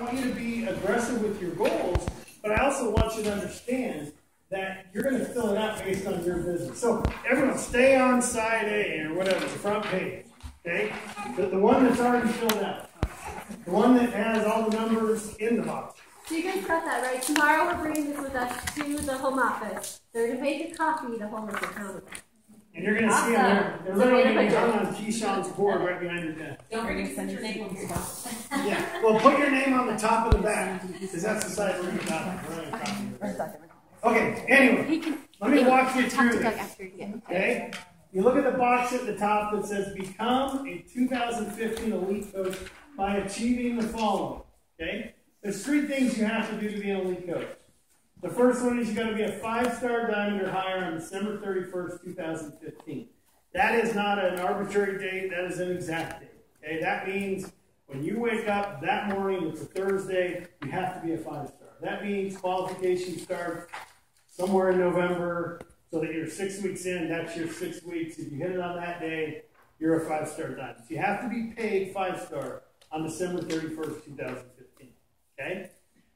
want you to be aggressive with your goals, but I also want you to understand that you're going to fill it out based on your business. So everyone stay on side A or whatever, the front page, okay? The one that's already filled out. The one that has all the numbers in the box. So you guys got that, right? Tomorrow we're bringing this with us to the home office. They're going to make a copy to hold us accountable. And you're going to see them. They're literally going to be hung on Keyshawn's board right behind your desk. Don't forget to put your name on the top. Yeah. Well, put your name on the top of the back, because that's the side we're going to copy. Okay, anyway, let me walk you through this. Okay? You look at the box at the top that says, become a 2015 elite coach by achieving the following. Okay? There's 3 things you have to do to be an elite coach. The first one is you got to be a 5-star diamond or higher on December 31st, 2015. That is not an arbitrary date. That is an exact date. Okay? That means when you wake up that morning, it's a Thursday, you have to be a 5-star. That means qualification starts somewhere in November, so that you're 6 weeks in, that's your 6 weeks. If you hit it on that day, you're a 5-star diamond. So you have to be paid 5-star on December 31st, 2015. Okay?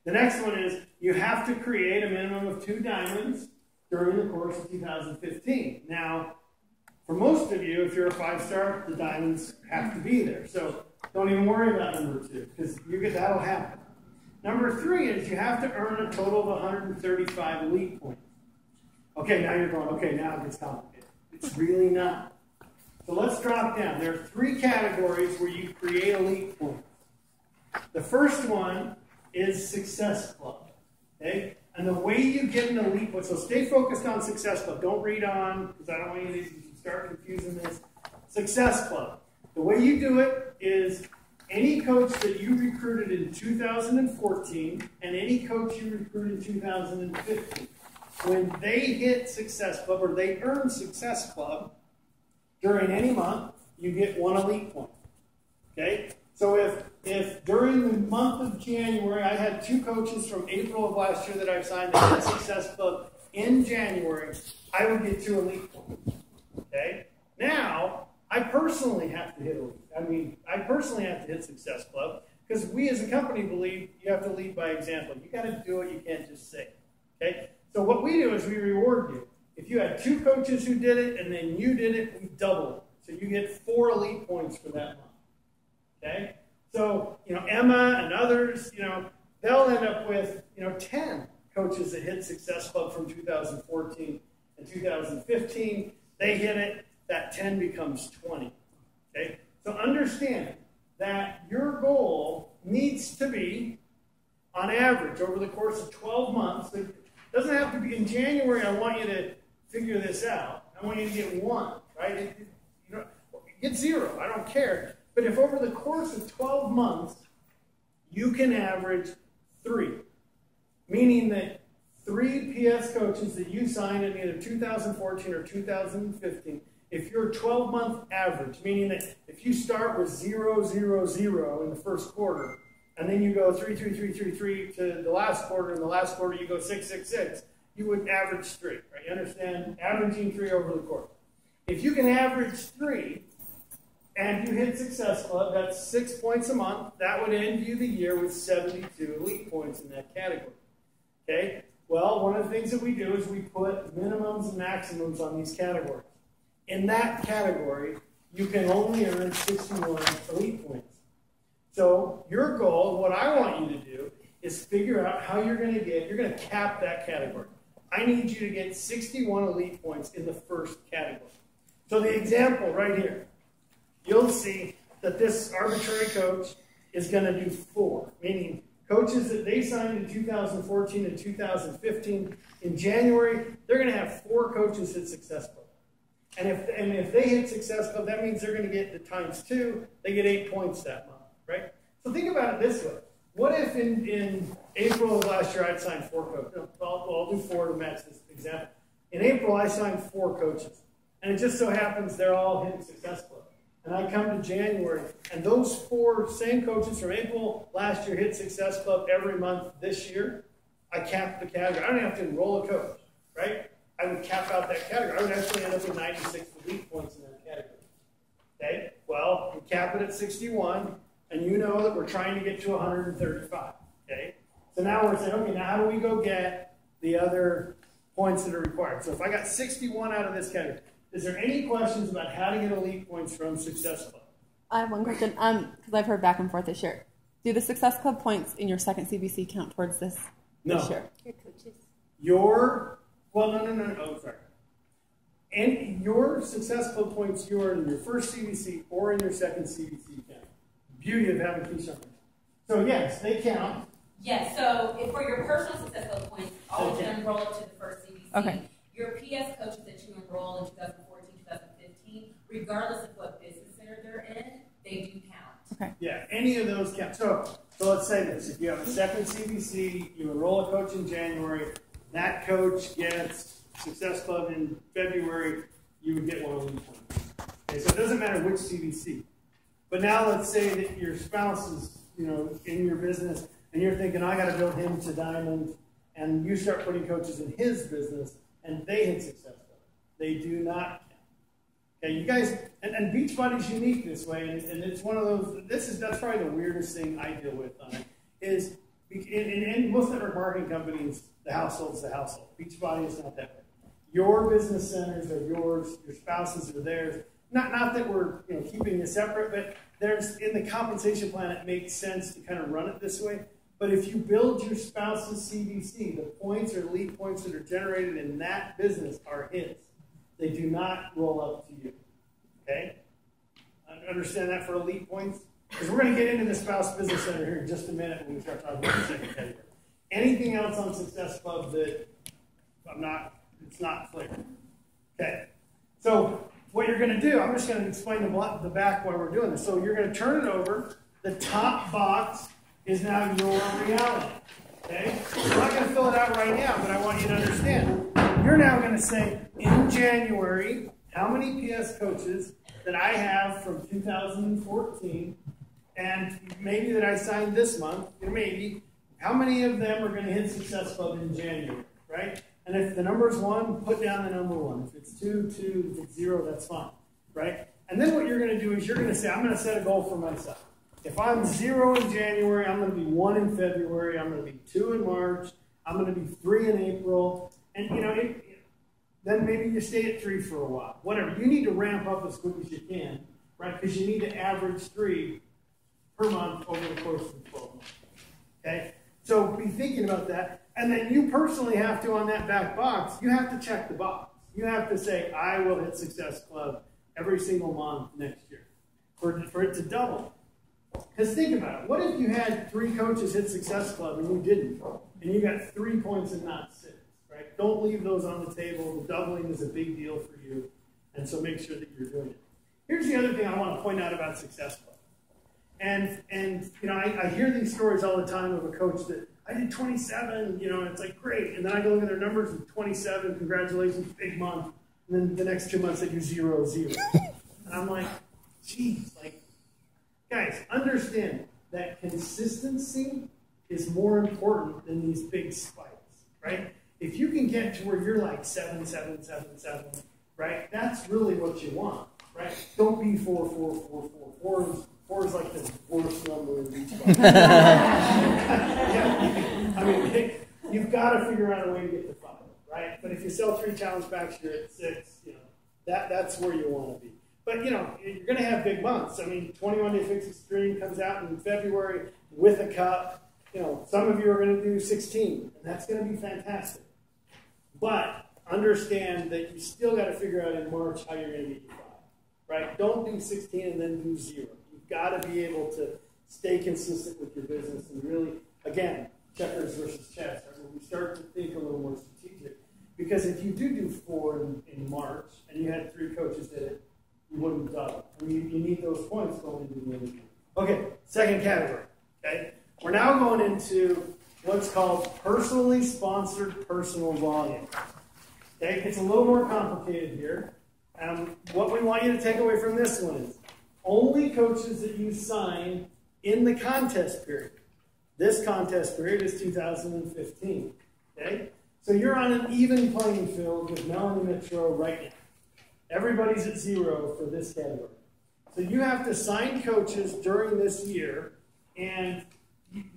The next one is you have to create a minimum of 2 diamonds during the course of 2015. Now, for most of you, if you're a 5-star, the diamonds have to be there. So don't even worry about number 2, because that'll happen. Number 3 is you have to earn a total of 135 elite points. Okay, now you're going, okay, now it gets complicated. It's really not. So let's drop down. There are 3 categories where you create elite points. The first one is Success Club. Okay? And the way you get an elite point, so stay focused on Success Club. Don't read on, because I don't want you to start confusing this. Success Club. The way you do it is any coach that you recruited in 2014 and any coach you recruited in 2015, when they hit Success Club or they earn Success Club during any month, you get 1 elite point. Okay? So if during the month of January, I had 2 coaches from April of last year that I signed that hit Success Club in January, I would get 2 elite points. Okay? Now, I personally have to hit elite. I personally have to hit Success Club because we as a company believe you have to lead by example. You got to do it. You can't just say it. Okay? So what we do is we reward you. If you had 2 coaches who did it and then you did it, we double it. So you get 4 elite points for that month. Okay? So, Emma and others, they'll end up with, 10 coaches that hit Success Club from 2014 and 2015. They hit it. That 10 becomes 20. Okay? So understand that your goal needs to be, on average, over the course of 12 months. It doesn't have to be in January. I want you to figure this out. I want you to get 1, right? Get 0. I don't care. But if over the course of 12 months, you can average 3, meaning that 3 PS coaches that you signed in either 2014 or 2015, if you're a 12-month average, meaning that if you start with 0, 0, 0 in the first quarter, and then you go 3, 3, 3, 3, 3 to the last quarter, and the last quarter you go 6, 6, 6, you would average 3, right? You understand? Averaging 3 over the course. If you can average 3, and you hit Success Club, that's 6 points a month. That would end you the year with 72 elite points in that category. Okay? Well, one of the things that we do is we put minimums and maximums on these categories. In that category, you can only earn 61 elite points. So your goal, what I want you to do, is figure out how you're going to cap that category. I need you to get 61 elite points in the first category. So the example right here, you'll see that this arbitrary coach is going to do 4, meaning coaches that they signed in 2014 and 2015, in January, they're going to have 4 coaches hit Success Club. And if they hit Success Club, that means they're going to get the times 2, they get 8 points that month, right? So think about it this way. What if in April of last year I'd signed 4 coaches? I'll do 4 to match this example. In April, I signed 4 coaches. And it just so happens they're all hitting Success Club. And I come to January, and those 4 same coaches from April last year hit Success Club every month this year. I cap the category. I don't have to enroll a coach, right? I would cap out that category. I would actually end up with 96 elite points in that category. Okay? Well, we cap it at 61, and you know that we're trying to get to 135. So now we're saying, okay, now how do we go get the other points that are required? So if I got 61 out of this category, is there any questions about how to get elite points from Success Club? I have one question, because I've heard back and forth this year. Do the Success Club points in your second CBC count towards this year? Your coaches. Oh, sorry. And your Success Club points you earn in your first CBC or in your second CBC count. Beauty of having key summers. So yes, they count. Yes, so if for your personal Success Club points, all of them enroll up to the first CBC. Okay. Your PS coaches that you enroll in 2014, 2015, regardless of what business center they're in, they do count. Okay. Yeah, any of those count. So let's say this. If you have a second CBC, you enroll a coach in January, that coach gets Success Club in February, you would get one of these points. Okay, so it doesn't matter which CBC. But now let's say that your spouse is, in your business, and you're thinking, I got to build him to diamond, and you start putting coaches in his business, and they hit Success Club. They do not count. Okay, you guys, and Beachbody's unique this way, and it's one of those, that's probably the weirdest thing I deal with on it, is in most network marketing companies, the household's the household. Beachbody is not that way. Your business centers are yours, your spouses are theirs. Not that we're keeping it separate, but there's in the compensation plan it makes sense to kind of run it this way. But if you build your spouse's CBC, the points or elite points that are generated in that business are his. They do not roll up to you. Okay? Understand that for elite points? Because we're going to get into the spouse business center here in just a minute when we start talking about the second category. Anything else on Success Club that it's not clear? Okay. So what you're going to do, I'm just going to explain the back why we're doing this. So you're going to turn it over. The top box is now your reality. Okay? I'm not going to fill it out right now, but I want you to understand. You're now going to say, in January, how many PS coaches that I have from 2014, and maybe that I signed this month, maybe, how many of them are going to hit Success Club in January, right? And if the number is 1, put down the number 1. If it's 2, 2. If it's 0, that's fine, right? And then what you're going to do is you're going to say, I'm going to set a goal for myself. If I'm 0 in January, I'm going to be 1 in February, I'm going to be 2 in March, I'm going to be 3 in April, and then maybe you stay at 3 for a while. Whatever. You need to ramp up as quick as you can, right? Because you need to average 3 per month over the course of 12 months. Okay? So be thinking about that. And then you personally have to, on that back box, you have to check the box. You have to say, I will hit Success Club every single month next year for it to double. Because think about it. What if you had 3 coaches hit Success Club and you didn't? And you got 3 points and not 6, right? Don't leave those on the table. The doubling is a big deal for you. And so make sure that you're doing it. Here's the other thing I want to point out about Success Club. And I hear these stories all the time of a coach that, I did 27, it's like, great. And then I go look at their numbers and 27, congratulations, big month. And then the next 2 months they do 0, 0. And I'm like, geez, guys, understand that consistency is more important than these big spikes, right? If you can get to where you're like 7, 7, 7, 7, right? That's really what you want, right? Don't be 4, 4, 4, 4. 4 is like the worst number in Beachbody. You've got to figure out a way to get to 5, right? But if you sell 3 challenge packs, you're at 6. That's where you want to be. But you're going to have big months. 21 Day Fix Extreme comes out in February with a cup. Some of you are going to do 16, and that's going to be fantastic. But understand that you still got to figure out in March how you're going to get your 5, right? Don't do 16 and then do 0. You've got to be able to stay consistent with your business and really, again, checkers versus chess, right? Where we start to think a little more strategic. Because if you do 4 in March and you had 3 coaches hit it, you wouldn't double. You need those points going into the other game. Okay, second category. Okay, we're now going into what's called personally sponsored personal volume. Okay, it's a little more complicated here. What we want you to take away from this one is only coaches that you sign in the contest period. This contest period is 2015. Okay, so you're on an even playing field with Melanie Mitro right now. Everybody's at 0 for this category. So you have to sign coaches during this year, and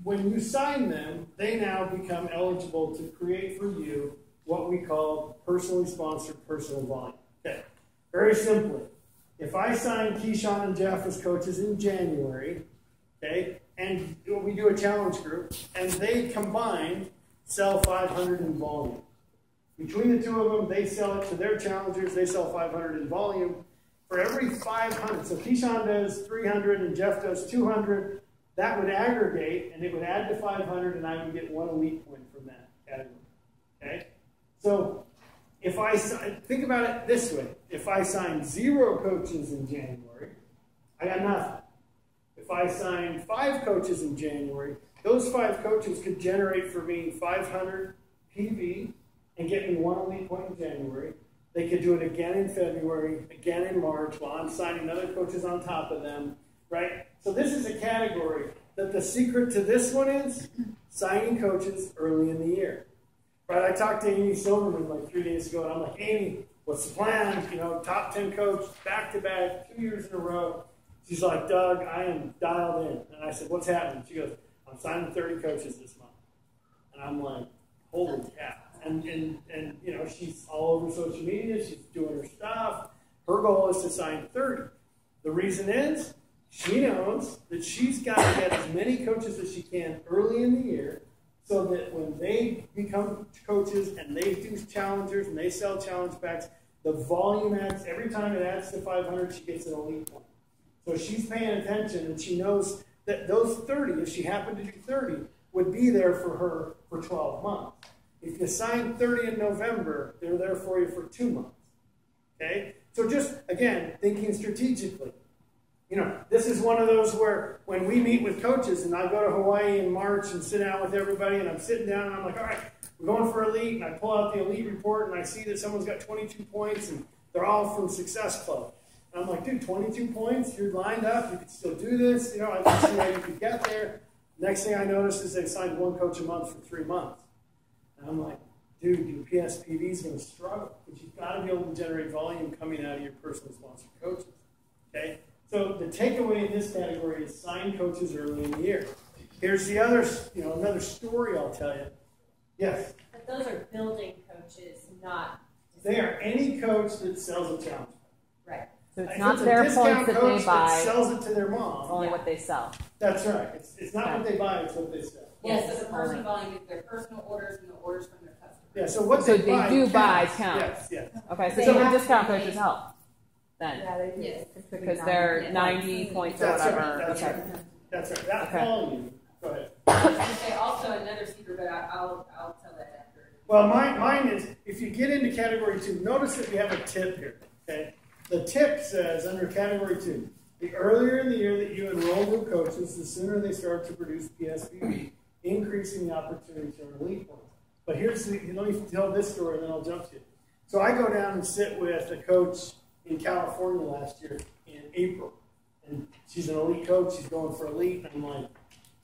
when you sign them, they now become eligible to create for you what we call personally sponsored personal volume. Okay, very simply, if I sign Keyshawn and Jeff as coaches in January, okay, and we do a challenge group, and they combined sell 500 in volume. Between the two of them, they sell it to their challengers, they sell 500 in volume. For every 500, so Keyshawn does 300 and Jeff does 200, that would aggregate, and it would add to 500, and I would get 1 elite point from that category. Okay? So if I think about it this way, if I sign 0 coaches in January, I got nothing. If I sign 5 coaches in January, those 5 coaches could generate for me 500 PV and get me 1 elite point in January. They could do it again in February, again in March, while I'm signing other coaches on top of them, right? So this is a category that the secret to this one is signing coaches early in the year. Right? I talked to Amy Silverman like 3 days ago, and I'm like, Amy, what's the plan? You know, top 10 coach, back-to-back, 2 years in a row. She's like, Doug, I am dialed in. And I said, what's happening? She goes, I'm signing 30 coaches this month. And I'm like, holy cow. And you know, she's all over social media. She's doing her stuff. Her goal is to sign 30. The reason is she knows that she's got to get as many coaches as she can early in the year so that when they become coaches and they do challengers and they sell challenge packs, the volume adds. Every time it adds to 500, she gets an elite point. So she's paying attention, and she knows that those 30, if she happened to do 30, would be there for her for 12 months. If you sign 30 in November, they're there for you for 2 months. Okay? So just, again, thinking strategically. You know, this is one of those where when we meet with coaches, and I go to Hawaii in March and sit down with everybody, and I'm sitting down, and I'm like, all right, we're going for elite, and I pull out the elite report, and I see that someone's got 22 points, and they're all from Success Club. And I'm like, dude, 22 points? You're lined up. You could still do this. You know, I can see how you could get there. Next thing I noticed is they signed 1 coach a month for 3 months. And I'm like, dude, your PSPV is going to struggle, but you've got to be able to generate volume coming out of your personal sponsored coaches. Okay? So the takeaway in this category is sign coaches early in the year. Here's the other, you know, another story I'll tell you. Yes? But those are building coaches, not... They are any coach that sells a challenge. Right. So it's not their points that they buy. That sells it to their mom. Only what they sell. That's right. It's not what they buy, it's what they sell. Yes, so the personal volume is their personal orders and the orders from their customers. Yeah, so what So they do buy counts. counts. Yes, yes. Okay, so even discount coaches help then. Yeah, they do. Yes. Because they're 90 points or That's whatever. right. That's Okay. right. That's right. That Okay. volume. Go ahead. I was going to say also another secret, but I'll tell that after. Well, mine is, if you get into category 2, notice that we have a tip here. Okay, the tip says under category 2, the earlier in the year that you enroll new coaches, the sooner they start to produce PSPV, increasing the opportunity to earn elite points. But here's let me tell this story, and then I'll jump to it. So I go down and sit with a coach in California last year in April, and she's an elite coach. She's going for elite, and I'm like,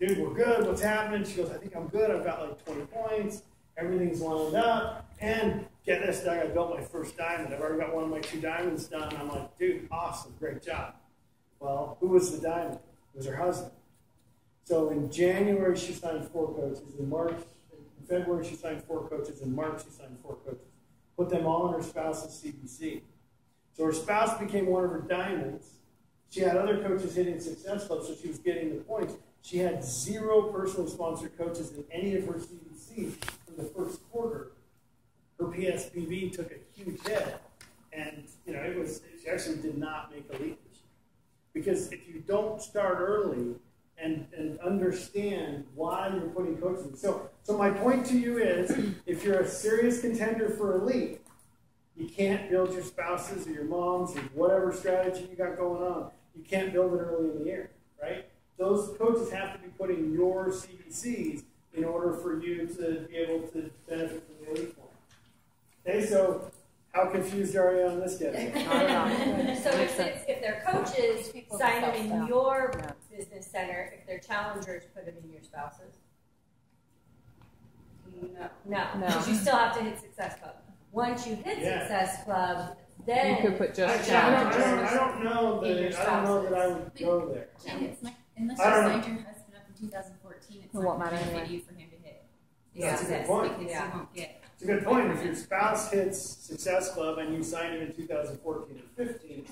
dude, we're good. What's happening? She goes, I think I'm good. I've got like 20 points. Everything's lined up. And get this, Doug, I built my first diamond. I've already got one of my 2 diamonds done. I'm like, dude, awesome, great job. Well, who was the diamond? It was her husband. So in January, she signed 4 coaches. In February, she signed 4 coaches. In March, she signed 4 coaches. Put them all in her spouse's CBC. So her spouse became one of her diamonds. She had other coaches hitting Success Club, so she was getting the points. She had 0 personally sponsored coaches in any of her CBCs for the first quarter. Her PSPV took a huge hit, and you know she actually did not make elite this year. Because if you don't start early and understand why you're putting coaches in. So my point to you is, if you're a serious contender for elite, you can't build your spouses or your moms or whatever strategy you got going on. You can't build it early in the year, right? Those coaches have to be put in your CBCs in order for you to be able to benefit from the elite point. Okay, so how confused are you on this category? So if they're coaches, sign them in your business center. If they're challengers, put them in your spouses. No. Because you still have to hit Success Club. Once you hit Success Club, then you could put just I don't know that I would go there. Unless you signed your husband up in 2014, it's It not won't going to matter benefit anyway. you for him to hit. That's a good Success, point. because Yeah. you won't get. It's a good point. If your spouse hits Success Club and you signed him in 2014 or 15,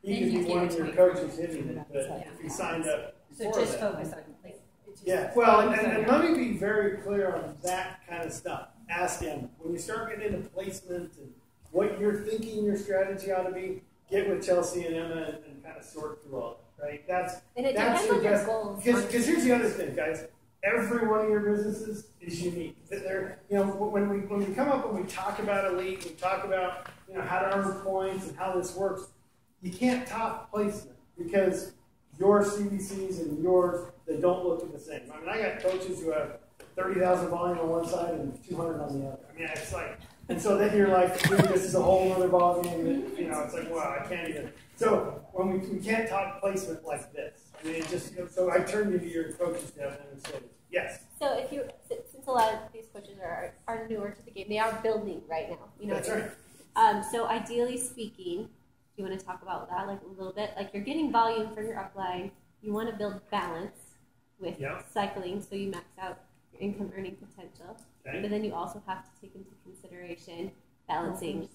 he Then could you be one of give your it to coaches hitting it. But Yeah. if he signed up So before just that, focus on, like, it just- yeah. Well, and let me be very clear on that kind of stuff. Ask him when you start getting into placement and what you're thinking your strategy ought to be. Get with Chelsea and Emma and kind of sort through all that, right? And it That's depends your on your best. goals. Because here's the other thing, guys. Every one of your businesses is unique. They're, when we come up and we talk about Elite, we talk about how to earn points and how this works. You can't top placement because your CBCs and yours, they don't look the same. I mean, I got coaches who have 30,000 volume on one side and 200 on the other. I mean, it's like, and so then you're like, dude, this is a whole other ballgame. It's like, wow, I can't even. So when we can't talk placement like this. I mean, it just, so I turn you to your coaches to have them and say, yes. So if you, since a lot of these coaches are newer to the game, they are building right now. That's right. So ideally speaking, you want to talk about that like a little bit. Like you're getting volume from your upline. You want to build balance with cycling, so you max out your income earning potential. Okay. But then you also have to take into consideration balancing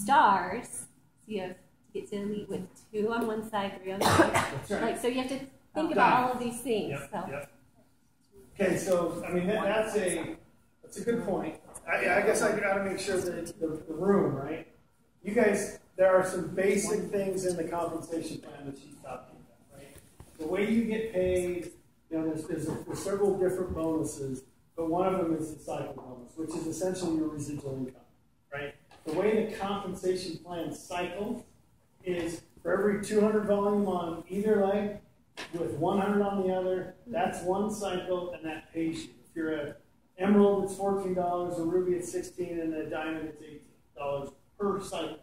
stars. So you have to get to elite with 2 on one side, 3 on the other. That's right. Like so, you have to think about all of these things. Yep. Okay, so I mean that's a good point. I guess I got to make sure that the room, right? You guys, there are some basic things in the compensation plan that she's talking about, right? The way you get paid, there's several different bonuses, but one of them is the cycle bonus, which is essentially your residual income, right? The way the compensation plan cycles is for every 200 volume on either leg, with 100 on the other, that's one cycle, and that pays you. If you're an emerald, it's $14, a ruby, it's $16, and a diamond, it's $18 per cycle.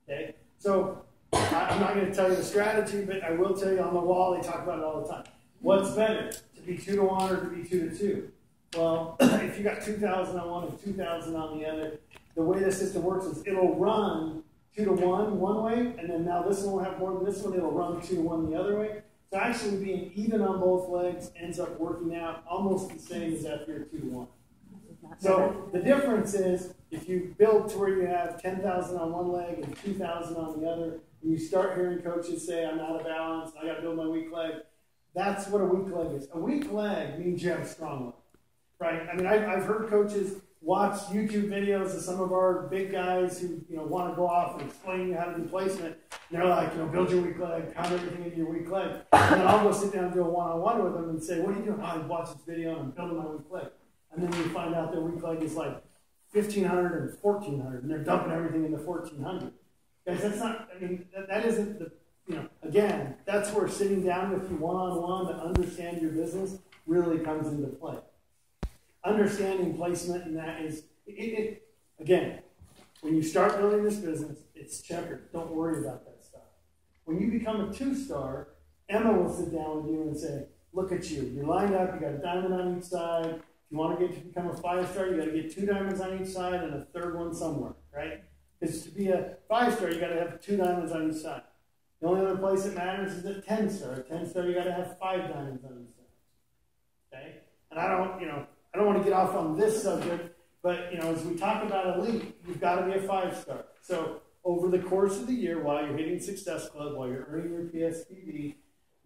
Okay? So I'm not going to tell you the strategy, but I will tell you on the wall, they talk about it all the time. What's better, to be 2 to 1 or to be 2 to 2? Well, if you got 2,000 on one and 2,000 on the other, the way the system works is it'll run 2 to 1 one way, and then now this one will have more than this one, it'll run 2 to 1 the other way. So actually being even on both legs ends up working out almost the same as after you're 2 to 1. So the difference is if you build to where you have 10,000 on one leg and 2,000 on the other, and you start hearing coaches say, I'm out of balance, I got to build my weak leg, that's what a weak leg is. A weak leg means you have a strong leg, right? I mean, I've heard coaches watch YouTube videos of some of our big guys who want to go off and explain you how to do placement. And they're like, build your weak leg, pound everything into your weak leg. And then I'll go sit down and do a one-on-one with them and say, what are you doing? Oh, I watch this video and I'm building my weak leg. And then you find out their weak leg is like 1,500 and 1,400, and they're dumping everything into 1,400. Guys, that's not, I mean, that isn't the, again, that's where sitting down with you one-on-one to understand your business really comes into play. Understanding placement, and that is, again, when you start building this business, it's checkered. Don't worry about that stuff. When you become a 2-star, Emma will sit down with you and say, look at you. You're lined up. You got a diamond on each side. If you want to become a 5-star, you got to get 2 diamonds on each side and a 3rd one somewhere, right? Because to be a 5-star, you got to have 2 diamonds on each side. The only other place that matters is a 10-star. A 10-star, you got to have 5 diamonds on each side. Okay? And I don't want to get off on this subject, but as we talk about elite, you've got to be a 5-star. So over the course of the year, while you're hitting Success Club, while you're earning your PSPB,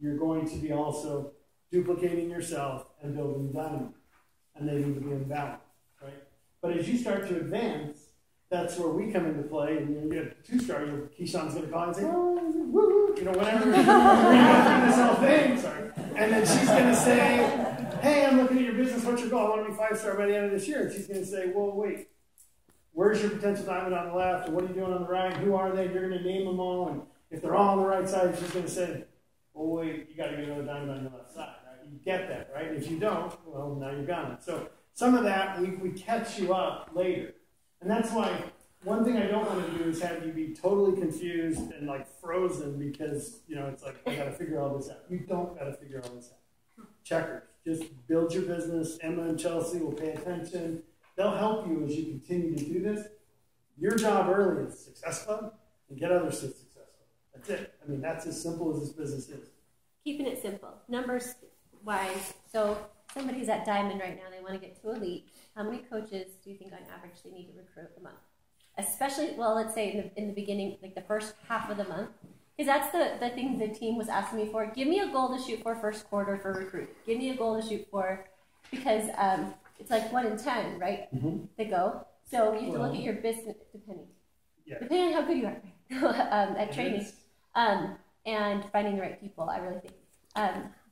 you're going to be also duplicating yourself and building diamond. And they need to be in balance, right? But as you start to advance, that's where we come into play. And you get a 2-star, Keyshawn's going to call and say, oh, woo, whatever. We're going to go through this whole thing. Sorry. And then she's going to say, hey, I'm looking at your business. What's your goal? I want to be 5-star by the end of this year. And she's going to say, well, wait, where's your potential diamond on the left? And what are you doing on the right? Who are they? You're going to name them all. And if they're all on the right side, she's going to say, well, wait, you got to get another diamond on your left side. Right? You get that, right? If you don't, well, now you're gone. So some of that, we catch you up later. And that's why one thing I don't want to do is have you be totally confused and like frozen because, it's like, I got to figure all this out. You don't got to figure all this out. Checkers. Just build your business. Emma and Chelsea will pay attention. They'll help you as you continue to do this. Your job early is Success Club and get others to Success Club. That's it. I mean, that's as simple as this business is. Keeping it simple. Numbers wise, so somebody's at Diamond right now, they want to get to Elite. How many coaches do you think on average they need to recruit a month? Especially, well, let's say in the beginning, like the first half of the month. Because that's the thing the team was asking me for. Give me a goal to shoot for first quarter for recruit. Give me a goal to shoot for, because it's like 1 in 10, right? Mm-hmm. They go. So you have to look at your business, depending on how good you are at training and finding the right people, I really think.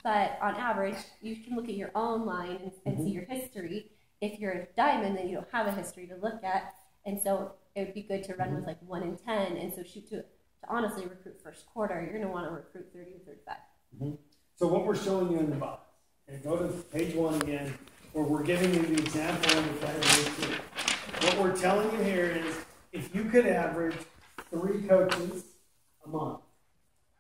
But on average, you can look at your own line and see your history. If you're a Diamond, then you don't have a history to look at. And so it would be good to run with like 1 in 10, and so shoot to honestly recruit first quarter. You're going to want to recruit 30 to 35. Mm-hmm. So what we're showing you in the box, okay, go to page 1 again, where we're giving you the example of the category 2. What we're telling you here is, if you could average 3 coaches a month,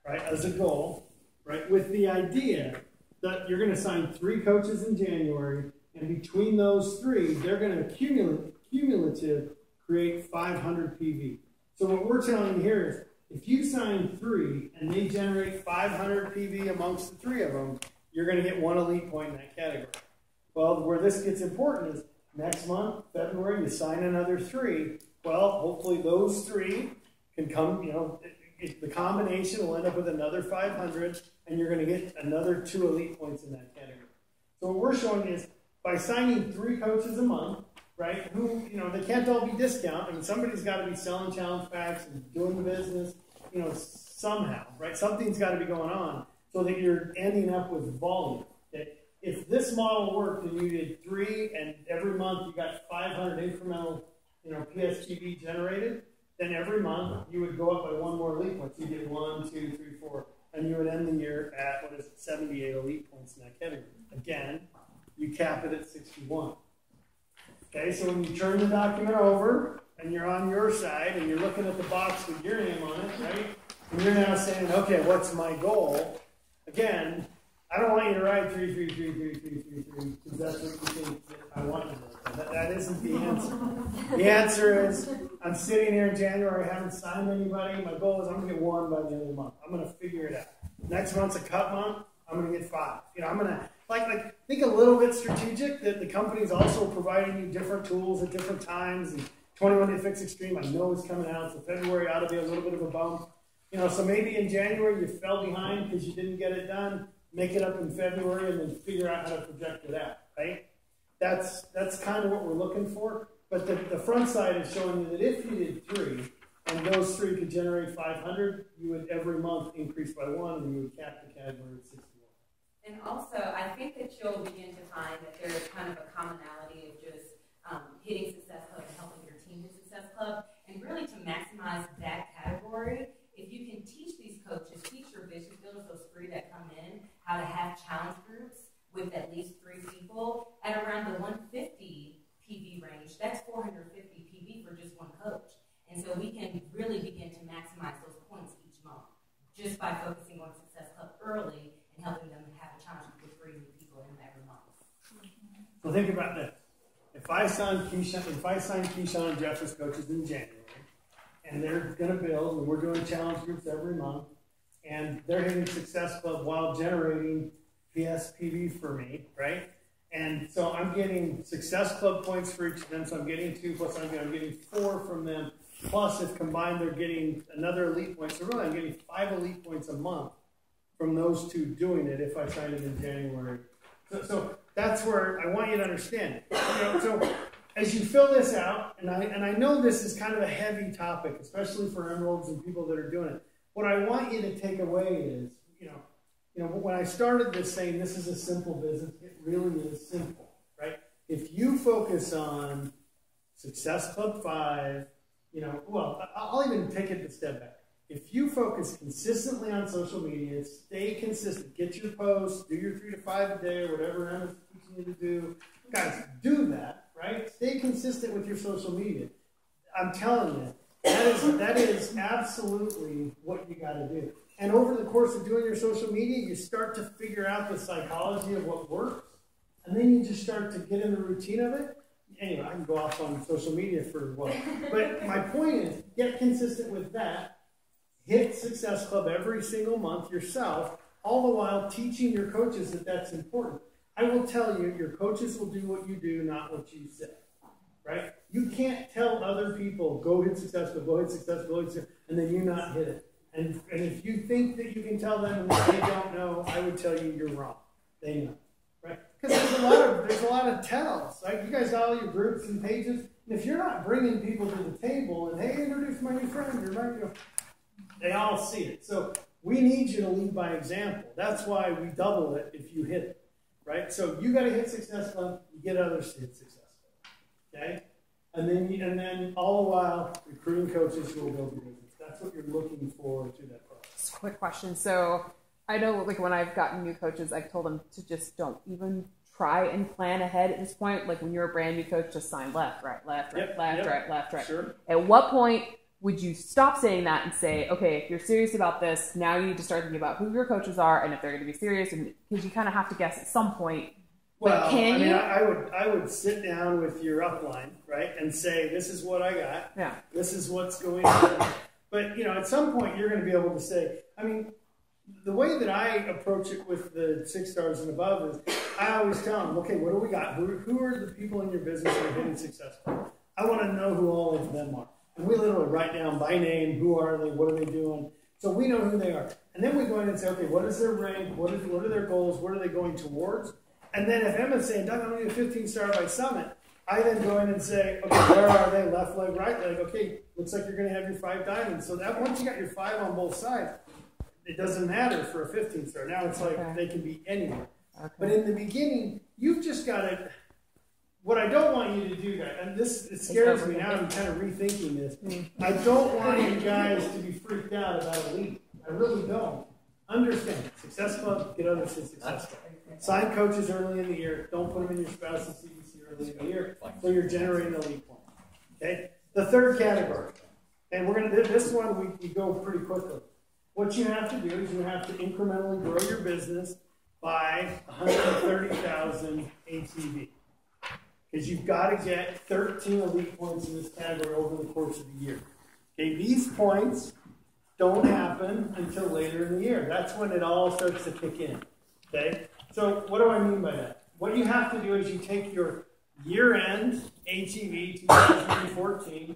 right, as a goal, right, with the idea that you're going to sign 3 coaches in January, and between those 3, they're going to cumulative create 500 PV. So what we're telling you here is, if you sign 3 and they generate 500 PV amongst the 3 of them, you're going to get 1 elite point in that category. Well, where this gets important is next month, February, you sign another 3. Well, hopefully those 3 can come, the combination will end up with another 500, and you're going to get another 2 elite points in that category. So what we're showing is, by signing 3 coaches a month, right, who, they can't all be discount. I mean, somebody's got to be selling challenge packs and doing the business, somehow, right? Something's got to be going on so that you're ending up with volume. Okay? If this model worked and you did 3 and every month you got 500 incremental, PSGB generated, then every month you would go up by 1 more elite point. So you get 1, 2, 3, 4, and you would end the year at, 78 elite points in that category. Again, you cap it at 61. Okay, so when you turn the document over and you're on your side and you're looking at the box with your name on it, right? And you're now saying, okay, what's my goal? Again, I don't want you to write 3, 3, 3, 3, 3, 3, 3, because that's what you think that I want you to write. That isn't the answer. The answer is, I'm sitting here in January, I haven't signed anybody. My goal is I'm going to get 1 by the end of the month. I'm going to figure it out. Next month's a cut month. I'm going to get 5. I'm going to think a little bit strategic, that the company's also providing you different tools at different times. And 21 Day Fix Extreme, I know is coming out, so February ought to be a little bit of a bump. So maybe in January you fell behind because you didn't get it done. Make it up in February and then figure out how to project it out, right? That's kind of what we're looking for. But the front side is showing you that if you did 3, and those 3 could generate 500, you would every month increase by 1, and you would cap the category at 61. And also, I think that you'll begin to find that there's kind of a commonality of just hitting Success Club and helping your team hit Success Club. And really to maximize that category, if you can teach these coaches, teach your business builders, those 3 that come in, how to have challenge groups with at least 3 people at around the 150 PV range, that's 450 PV for just 1 coach. And so we can really begin to maximize those points each month just by focusing on Success Club early and helping them have a challenge with 3 new people in every month. So think about this. If I sign Keyshawn and Jeff as coaches in January, and they're going to build, and we're doing challenge groups every month, and they're hitting Success Club while generating PSPV for me, right? And so I'm getting Success Club points for each of them, so I'm getting 2, plus I'm getting 4 from them, plus if combined they're getting another elite point. So really I'm getting 5 elite points a month from those 2 doing it if I sign it in January. So that's where I want you to understand it. So as you fill this out, and I know this is kind of a heavy topic, especially for emeralds and people that are doing it. What I want you to take away is, when I started this saying this is a simple business, it really is simple, right? If you focus on Success Club 5, I'll even take it a step back. If you focus consistently on social media, stay consistent, get your posts, do your 3 to 5 a day or whatever Emma's teaching you to do. Guys, do that, right? Stay consistent with your social media. I'm telling you, that is absolutely what you got to do. And over the course of doing your social media, you start to figure out the psychology of what works, and then you just start to get in the routine of it. Anyway, I can go off on social media for a while. But my point is, get consistent with that. Hit Success Club every single month yourself, all the while teaching your coaches that that's important. I will tell you, your coaches will do what you do, not what you say, right? You can't tell other people, go hit successful, go hit successful, go hit successful, and then you not hit it. And if you think that you can tell them and they don't know, I would tell you you're wrong. They know, right? Because there's a lot of tells, right? You guys got all your groups and pages, and if you're not bringing people to the table and, hey, introduce my new friend, or my, they all see it. So we need you to lead by example. That's why we double it if you hit it, right? So you got to hit successful, you get others to hit successful, okay? And then all the while, recruiting coaches who will build your business. That's what you're looking for through that process. Quick question. So I know, like, when I've gotten new coaches, I've told them to just don't even try and plan ahead at this point. Like, when you're a brand new coach, just sign left, right, left, right, left, right. Sure. At what point would you stop saying that and say, okay, if you're serious about this, now you need to start thinking about who your coaches are and if they're going to be serious, and because you kind of have to guess at some point. Well, can you? I would sit down with your upline, right, and say, this is what I got. Yeah. This is what's going on. But, at some point you're going to be able to say, the way that I approach it with the 6 stars and above is I always tell them, okay, what do we got? Who are the people in your business who are getting successful? I want to know who all of them are. And we literally write down by name, who are they, what are they doing? So we know who they are. And then we go in and say, okay, what is their rank? What are their goals? What are they going towards? And then if Emma's saying, Doug, I'm going to get a 15-star by Summit, I then go in and say, okay, where are they? Left leg, right leg. Okay, looks like you're going to have your 5 diamonds. So that once you got your 5 on both sides, it doesn't matter for a 15-star. Now it's like they can be anywhere. Okay. But in the beginning, you've just got to. What I don't want you to do, guys, and it scares me now. I'm kind of rethinking this. I don't want you guys to be freaked out about elite. I really don't. Understand, Success Club, get others to successful. Sign coaches early in the year. Don't put them in your spouse's CBC early in the year, so you're generating elite points. Okay. The third category, and we're gonna this one we go pretty quickly. What you have to do is you have to incrementally grow your business by 130,000 ATV. Because you've got to get 13 elite points in this category over the course of the year. Okay, these points don't happen until later in the year. That's when it all starts to kick in. Okay, so what do I mean by that? What you have to do is you take your year-end ATV 2014,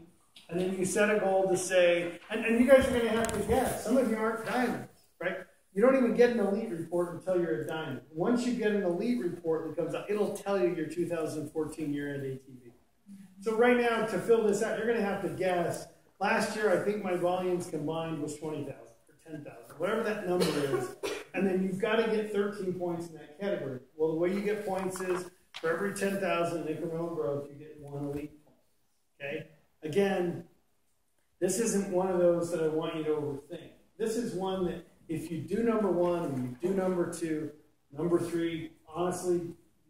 and then you set a goal to say, and you guys are going to have to guess. Some of you aren't diamonds, right? You don't even get an elite report until you're a diamond. Once you get an elite report that comes out, it'll tell you your 2014 year-end ATV. So right now, to fill this out, you're going to have to guess. Last year, I think my volumes combined was 20,000 or 10,000, whatever that number is. And then you've got to get 13 points in that category. Well, the way you get points is for every 10,000 incremental growth, you get 1 elite point. Okay? Again, this isn't one of those that I want you to overthink. This is one that if you do number 1 and you do number 2, number 3, honestly,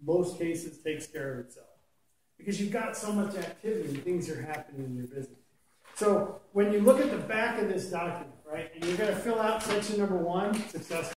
most cases takes care of itself. Because you've got so much activity and things are happening in your business. So when you look at the back of this document, right, and you're going to fill out section number 1, success.